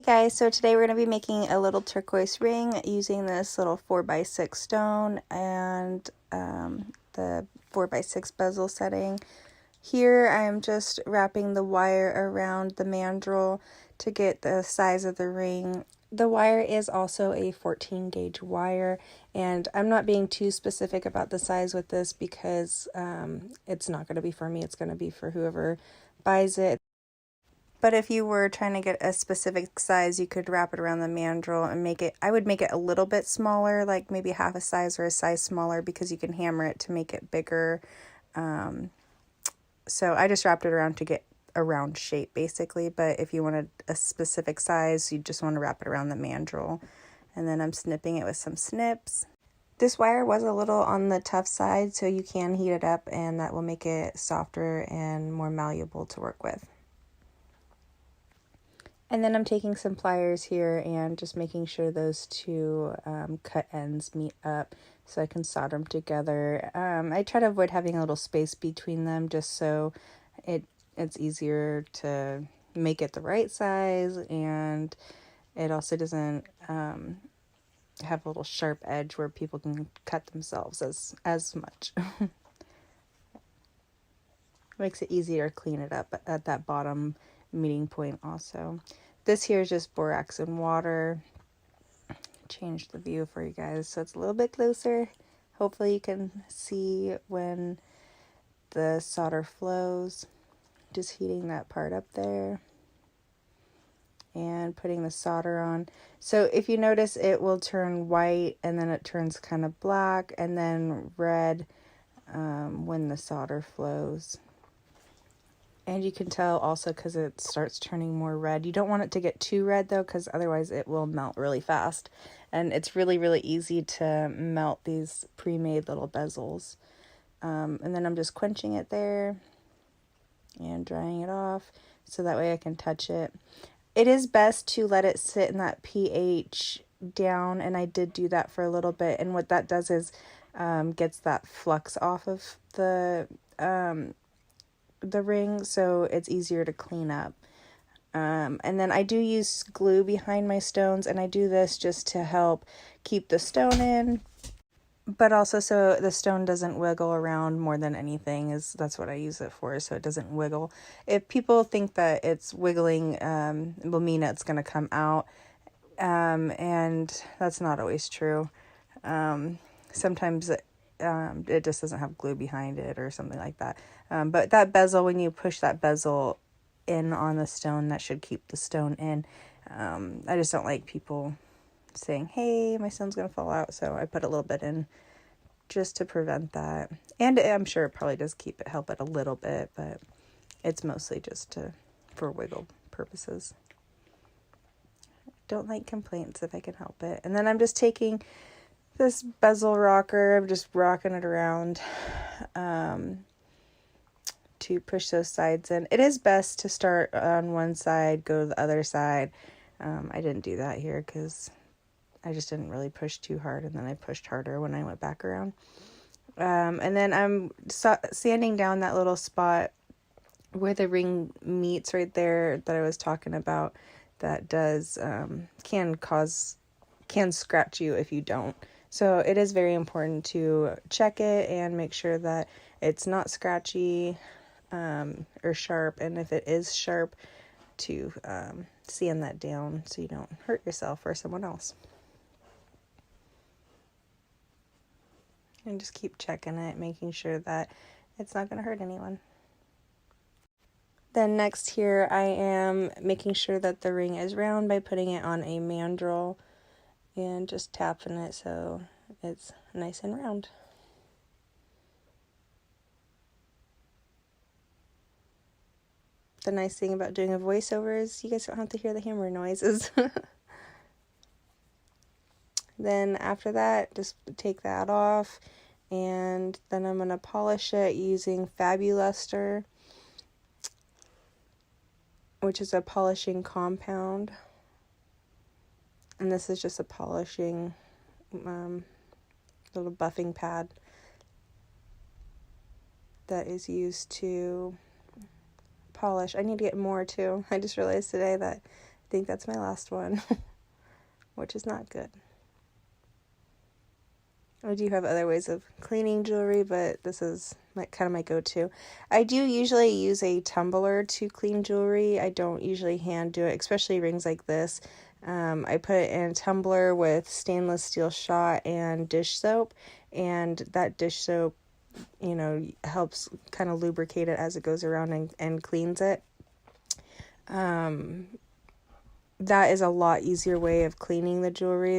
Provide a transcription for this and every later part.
Guys, so today we're going to be making a little turquoise ring using this little 4x6 stone and the 4x6 bezel setting. Here I am just wrapping the wire around the mandrel to get the size of the ring. The wire is also a 14 gauge wire, and I'm not being too specific about the size with this because it's not going to be for me, it's going to be for whoever buys it. But if you were trying to get a specific size, you could wrap it around the mandrel and I would make it a little bit smaller, like maybe half a size or a size smaller, because you can hammer it to make it bigger. So I just wrapped it around to get a round shape basically, but if you wanted a specific size, you just want to wrap it around the mandrel. And then I'm snipping it with some snips. This wire was a little on the tough side, so you can heat it up and that will make it softer and more malleable to work with. And then I'm taking some pliers here and just making sure those two cut ends meet up so I can solder them together. I try to avoid having a little space between them just so it's easier to make it the right size, and it also doesn't have a little sharp edge where people can cut themselves as much. Makes it easier to clean it up at that bottom meeting point also. This here is just borax and water. Change the view for you guys so it's a little bit closer. Hopefully you can see when the solder flows. Just heating that part up there and putting the solder on. So if you notice, it will turn white and then it turns kind of black and then red when the solder flows. And you can tell also because it starts turning more red. You don't want it to get too red though, because otherwise it will melt really fast. And it's really, really easy to melt these pre-made little bezels. And then I'm just quenching it there and drying it off so that way I can touch it. It is best to let it sit in that pH down, and I did do that for a little bit. And what that does is gets that flux off of the ring, so it's easier to clean up. And then I do use glue behind my stones, and I do this just to help keep the stone in, but also so the stone doesn't wiggle around more than anything. That's what I use it for, so it doesn't wiggle. If people think that it's wiggling will mean it's going to come out, and that's not always true. Sometimes it just doesn't have glue behind it or something like that. But that bezel, when you push that bezel in on the stone, that should keep the stone in. I just don't like people saying, hey, my stone's going to fall out. So I put a little bit in just to prevent that. And I'm sure it probably does help it a little bit, but it's mostly just for wiggle purposes. Don't like complaints if I can help it. And then I'm just taking this bezel rocker, I'm just rocking it around to push those sides in. It is best to start on one side, go to the other side. I didn't do that here because I just didn't really push too hard, and then I pushed harder when I went back around. And then I'm sanding down that little spot where the ring meets right there that I was talking about. That does can scratch you if you don't. So it is very important to check it and make sure that it's not scratchy or sharp. And if it is sharp, to sand that down so you don't hurt yourself or someone else. And just keep checking it, making sure that it's not going to hurt anyone. Then next here, I am making sure that the ring is round by putting it on a mandrel and just tapping it so it's nice and round. The nice thing about doing a voiceover is you guys don't have to hear the hammer noises. Then after that, just take that off, and then I'm going to polish it using Fabuluster, which is a polishing compound. And this is just a polishing little buffing pad that is used to polish. I need to get more too. I just realized today that I think that's my last one, which is not good. I do have other ways of cleaning jewelry, but this is kind of my go-to. I do usually use a tumbler to clean jewelry. I don't usually hand do it, especially rings like this. I put it in a tumbler with stainless steel shot and dish soap, and that dish soap, helps kind of lubricate it as it goes around and cleans it. That is a lot easier way of cleaning the jewelry.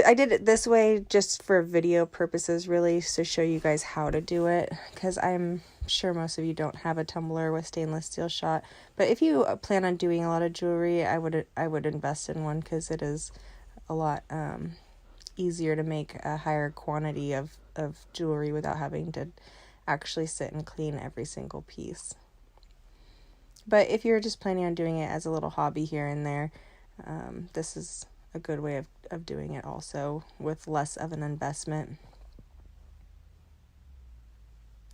I did it this way just for video purposes, really, to show you guys how to do it, because I'm sure most of you don't have a tumbler with stainless steel shot. But if you plan on doing a lot of jewelry, I would invest in one, because it is a lot easier to make a higher quantity of jewelry without having to actually sit and clean every single piece. But if you're just planning on doing it as a little hobby here and there, this is a good way of doing it also, with less of an investment.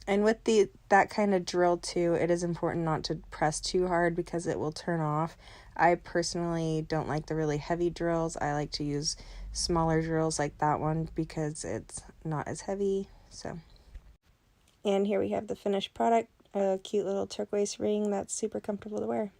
And with that kind of drill too, it is important not to press too hard, because it will turn off. I personally don't like the really heavy drills. I like to use smaller drills like that one, because it's not as heavy. And here we have the finished product, a cute little turquoise ring that's super comfortable to wear.